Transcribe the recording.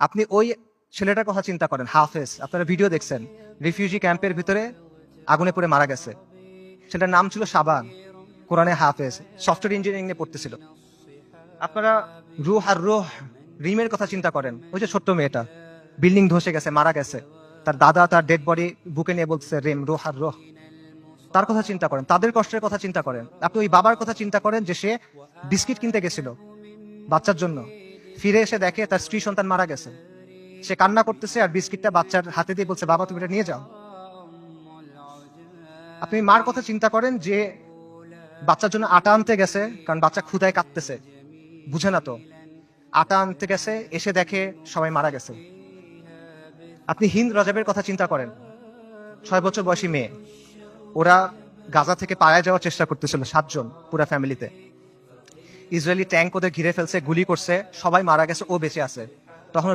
আপনি ওই ছেলেটার কথা চিন্তা করেন, হাফেজ। আপনারা ভিডিও দেখছেন, রিফিউজি ক্যাম্পের ভিতরে আগুনে পড়ে মারা গেছে। সেটার নাম ছিল শাবান, কোরআনে হাফেজ, সফটওয়্যার ইঞ্জিনিয়ারিং নিয়ে পড়তেছিল। আপনারা রুহ আর রুহ রিমের কথা চিন্তা করেন, ওই যে ছোট্ট মেয়েটা বিল্ডিং ধসে গেছে, মারা গেছে, তার দাদা তার ডেড বডি বুকে নিয়ে বলছে রিম, রুহ আর রুহ। তার কথা চিন্তা করেন, তাদের কষ্টের কথা চিন্তা করেন। আপনি ওই বাবার কথা চিন্তা করেন যে সে বিস্কিট কিনতে গেছিল বাচ্চার জন্য, ফিরে এসে দেখে তার স্ত্রী সন্তান মারা গেছে। সে কান্না করতেছে আর বিস্কিটটা বাচ্চার হাতে দিয়ে বলছে, বাবা তুমি এটা নিয়ে যাও। আপনি মার কথা চিন্তা করেন যে বাচ্চার জন্য আটা আনতে গেছে, কারণ বাচ্চা ক্ষুধায় কাঁদতেছে, বুঝে না তো, আটা আনতে গেছে, এসে দেখে সবাই মারা গেছে। আপনি হিন্দ রজাবের কথা চিন্তা করেন, 6 বছর বয়সী মেয়ে। ওরা গাজা থেকে পালায় যাওয়ার চেষ্টা করতেছিল, 7 জন পুরা ফ্যামিলিতে। ইসরায়েলি ট্যাঙ্ক ওদের ঘিরে ফেলছে, গুলি করছে, সবাই মারা গেছে, ও বেঁচে আছে। তখন